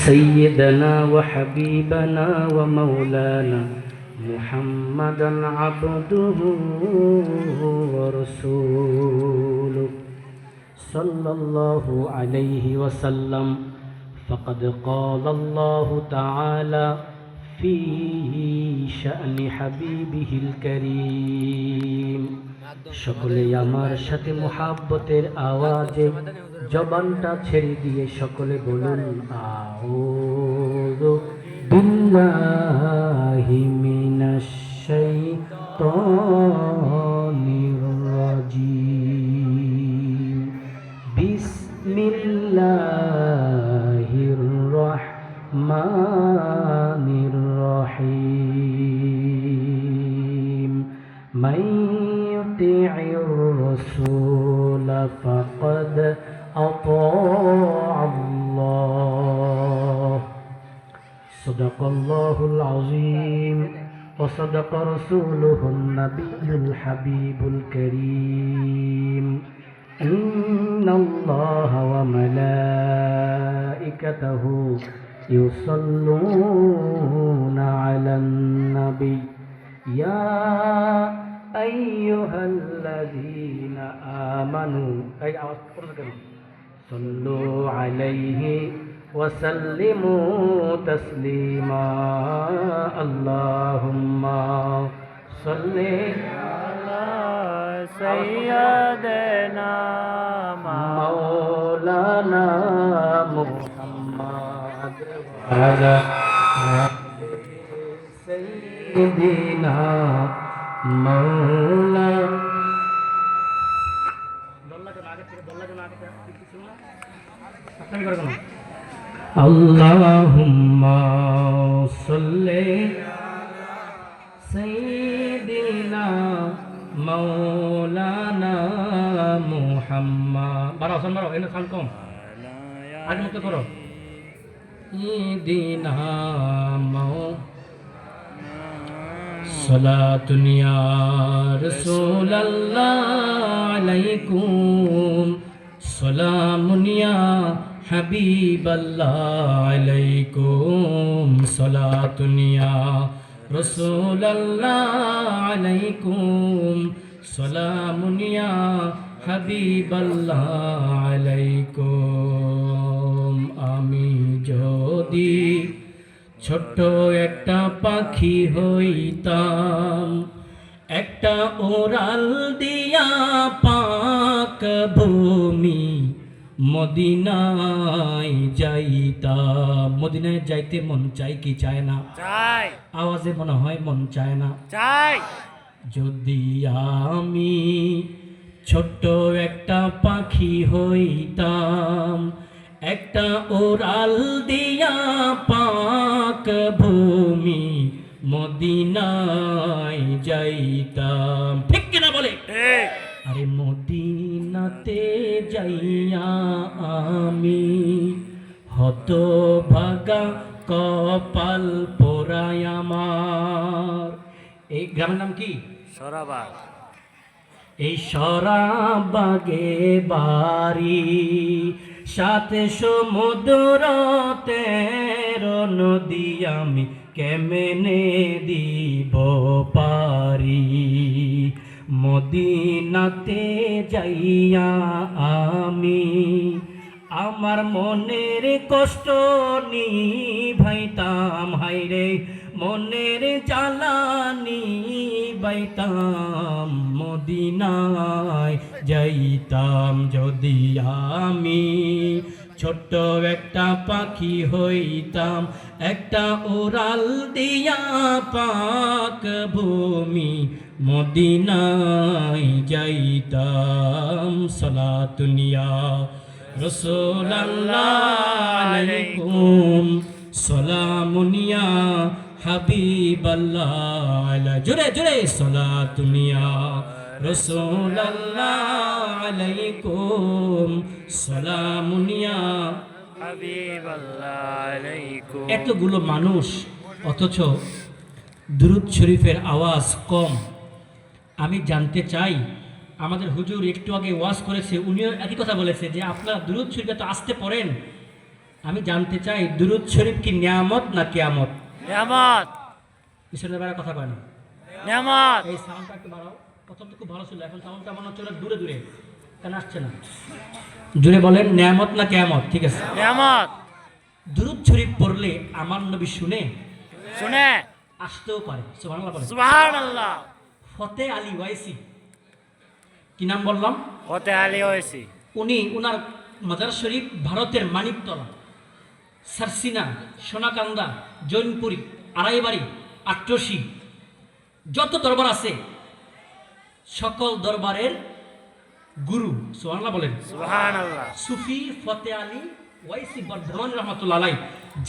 سيدنا وحبيبنا ومولانا محمدا عبده ورسوله صلى الله عليه وسلم فقد قال الله تعالى في شأن حبيبه الكريم সকলে আমার সাথে মুহাব্বতের আওয়াজে জবানটা ছেড়ে দিয়ে সকলে বলুন আউযু বিল্লাহি মিনাশ শাইতানির রাজিম বিসমিল্লাহির রাহমানির রহিম মান ইউতি'ir রাসূল ফাকাদ আতা'আল্লাহ সাদাকাল্লাহুল আযীম ওয়া সাদাকা রাসূলুহুন নাবিয়্যুল হাবিবুল কারীম ইন্নাল্লাহা ওয়া মালাইকাতাহু ইউসাল্লুনা আলান নাবী ইয়া আইয়ুহাল্লাযীনা আমানু এই আওয়াজ করে দেন সাল্লু আলাইহি ওয়া সাল্লিমু তাসলিমা আল্লাহুম্মা সাল্লি আলা সাইয়্যিদিনা মাওলানা মুহাম্মাদ ওয়া আলা সাইয়্যিদিনা মাওলা আল্লাহুম্মা সাল্লি সাইয়্যিদিনা মাওলানা মুহাম্মাদ বাড়াও এনে সাউন্ড কম আগে মুক্ত করো ইদিনা মাও সালাতুন ইয়া রাসূলাল্লাহ আলাইকুম সালামুন ইয়া হাবিবাল্লাহ আলাইকুম সালাতুন ইয়া রাসূলাল্লাহ আলাইকুম সালামুন ইয়া হাবিবাল্লাহ আলাইকুম আমি যদি ছোট্ট একটা পাখি হইতাম একটা ওরাল দিয়া পাক ভূমি মদিনায় যাইতাম মদিনায় যাইতে মন চাই কি চায় না চাই আওয়াজে মনে হয় মন চায় না চাই যদি আমি ছোট্ট একটা পাখি হইতাম একটা ওরাল দিয়া পাক ভূমি মদিনায় যাইতাম ঠিক কিনা বলে আরে মদিনাতে যাইয়া আমি হতভাগা কপাল পোড়ায় আমার এই গ্রামের নাম কি সরাবাগ এই সরাবাগে বাড়ি সাথে সমুদ্র 13 নদী আমি কেমনে দিব পারি মদিনাতে যাইয়া আমি আমার মনের কষ্ট নিভাইতাম হায়রে মনের জ্বালানি বাইতাম মদিনায় যাইতাম যদি আমি ছোট্ট একটা পাখি হইতাম একটা উড়াল দিয়া পাক ভূমি মদিনায় যাইতাম সালাতুন ইয়া রাসূলুল্লাহ আলাইকুম সালামুন ইয়া হাবিবাল্লাহ আলা জোরে জোরে সালাতুন ইয়া রাসূলুল্লাহ আলাইকুম সালামুন ইয়া হাবিবাল্লাহ আলাইকুম এতগুলো মানুষ অথচ দুরূদ শরীফের আওয়াজ কম আমি জানতে চাই আমাদের হুজুর একটু আগে ওয়াজ করেছে উনিও একই কথা বলেছে যে আপনারা দুরূদ শরীফে তো আসতে পড়েন আমি জানতে চাই দুরূদ শরীফ কি নিয়ামত না কিয়ামত? নিয়ামত। পিছনের বেলা কথা কয় না। নিয়ামত। এই সাউন্ডটা একটু বাড়াও। প্রথম তো খুব ভালো ছিল, এখন সাউন্ডটা মনে হচ্ছে দূরে দূরে, কেন আসছে না? জুড়ে বলেন নিয়ামত না কিয়ামত? ঠিক আছে। নিয়ামত। দুরূদ শরীফ পড়লে আমার নবী শুনে শুনে আসতেও পারে। সুবহানাল্লাহ বলেন। সুবহানাল্লাহ। ফতে আলী ওয়াইসি, কি নাম বললাম? ফতে আলী ওয়াইসি। উনি উনার মাজার শরীফ ভারতের মানিকতলা, সারসিনা, সোনাকান্দা, জৈনপুরি, আড়াইবাড়ি, আট্রসি, যত দরবার আছে সকল দরবারের গুরু। সুবহানাল্লাহ বলেন। সুবহানাল্লাহ। সুফি ফতে আলী ওয়াইসি বর্ধমান রহমাতুল্লাহ আলাইহি,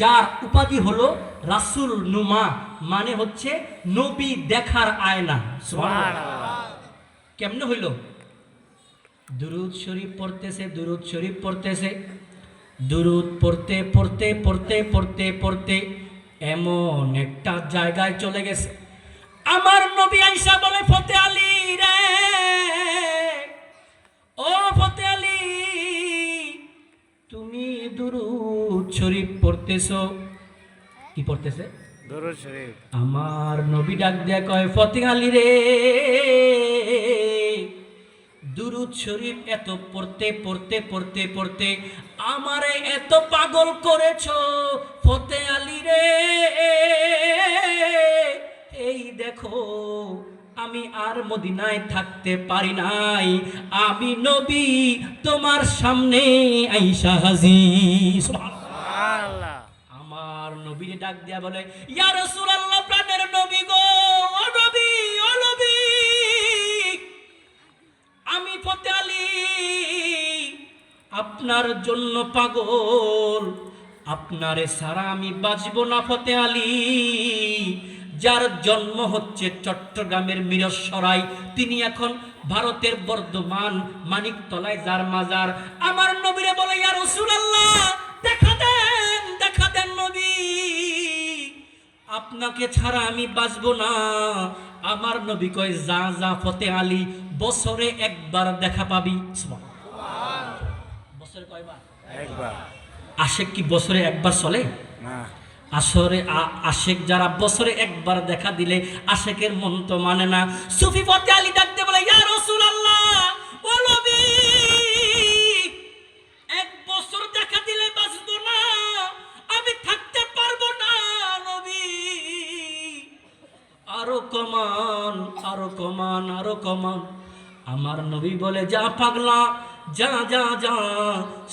যার উপাধি হলো রাসূল নুমা, মানে হচ্ছে নবী দেখার আয়না। সুবহানাল্লাহ। কেমনে হইল? দুরূদ শরীফ পড়তেছে, দুরূদ শরীফ পড়তেছে, দুরূদ পড়তে পড়তে পড়তে পড়তে পড়তে এমন একটা জায়গায় চলে গেছে, আমার নবী আয়েশা বলে, ফতে আলী রে, ও ফতে আলী, তুমি দুরূদ শরীফ পড়তেছো। কি পড়তেছে? দুরূদ শরীফ। আমার নবী ডাক দেয়া কয়, ফতে আলী রে, দুরূদ শরীফ এত পড়তে পড়তে পড়তে পড়তে আমারে এত পাগল করেছো ফতে আলী রে, এই দেখো আমি আর মদিনায় থাকতে পারি নাই, আমি নবী তোমার সামনে আইসা হাজির। সুবহানাল্লাহ। আমার নবীর ডাক দিয়া বলে, ইয়া রাসূলুল্লাহ, প্রাণের নবী গো, ও নবী, ও নবী, আমি ফতে আলী আপনার জন্য পাগল, আপনারে ছাড়া আমি বাঁচব না ফতে আলী। যার জন্ম হচ্ছে চট্টগ্রামের মিরসরাই, তিনি এখন ভারতের বর্ধমান মানিকতলায় যার মাজার। আমার নবীরে বলে, ইয়া রাসূলুল্লাহ, দেখা দেন, দেখা দেন নবী, আপনাকে ছাড়া আমি বাঁচব না। আমার নবী কয়, যা যা ফতে আলী, বছরে একবার দেখা পাবি। বছরে কয়বার? একবার। আশেক কি বছরে একবার চলে? না। আসরে আশেক যারা বছরে একবার দেখা দিলে আশেকের মন তো মানে না। সুফি ফতে আলী ডাকতে বলে, ইয়া রাসূলুল্লাহ, ও নবী, এক বছর দেখা দিলে বাঁচব না, আমি থাকতে পারবো না নবী, আরো কমান, আরো কমান, আরো কমান। আমার নবী বলে, যা পাগলা, যা যা যা,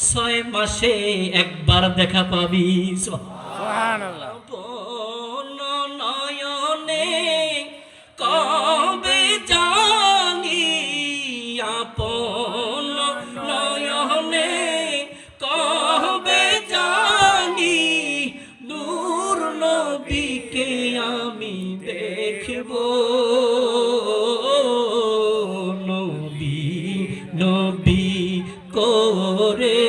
6 মাসে একবার দেখা পাবি। সুবহানাল্লাহ। আপন নয়নে কবে জানি, আপন নয়নে কবে জানি, নূর নবীকে আমি দেখব, নবী নবী করে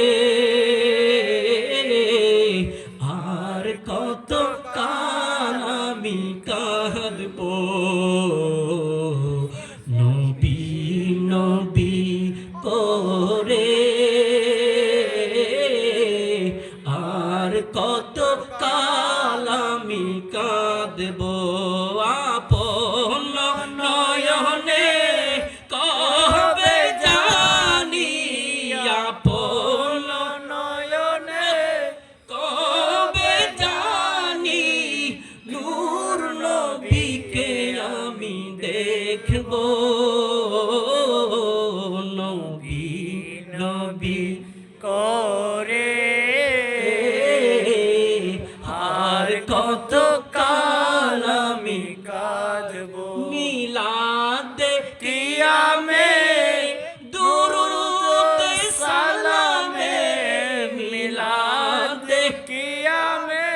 আর কত কাল আমি কাঁদব, নবী নবী করে আর কত কাল আমি কাঁদব, আপন নয়নে কবে জানি, আপন নয়নে কবে জানি, নূর নবীকে আমি দেখব, নবী নবী করে আর কত কাল আমি কাঁদব। মিলাদে কিয়ামে দুরূদ সালামে, মিলাদে কিয়ামে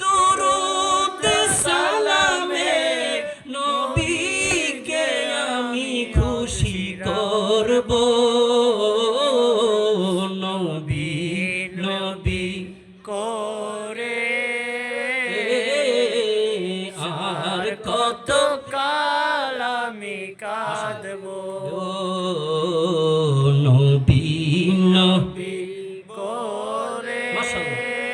দুরূদ সালামে, নবীকে আমি খুশি করব, নবী নবী করে আর কত কাল আমি কাঁদব, নবী নবী করে মাশাআল্লাহ।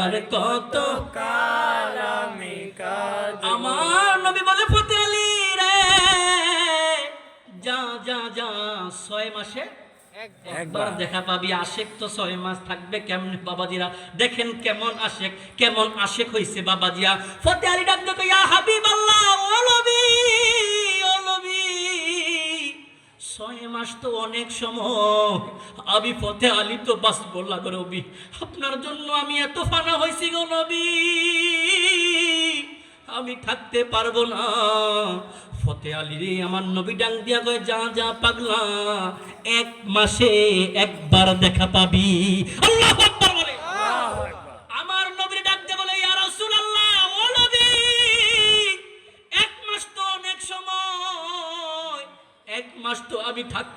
আর কত কাল আমি কাঁদব। আমার নবী বলে ফতে আলী রে যা যা যা 6 মাসে একবার দেখা পাবি। আশেক তো 6 মাস থাকবে কেমনে বাবাজিরা? দেখেন কেমন আশেক হইছে বাবাজিয়া। ফতে আলী ডাক দেখো ইয়া হাবিবাল্লাহ, ও নবী, ও নবী, 6 মাস তো অনেক সময়। আমি ফতে আলী তো বাঁচবো না গো নবী, আপনার জন্য আমি এত ফানা হইছি গো নবী, আমি থাকতে পারবো না। ফতে আলী রে আমার নবী ডাক দিয়া কয় যা যা পাগলা, 1 মাসে একবার দেখা পাবি। আল্লাহু আকবার বলে। আমার নবী ডাক দিয়ে বলে ইয়া রাসূলুল্লাহ, ও নবী, 1 মাস তো অনেক সময়, 1 মাস তো আমি থাক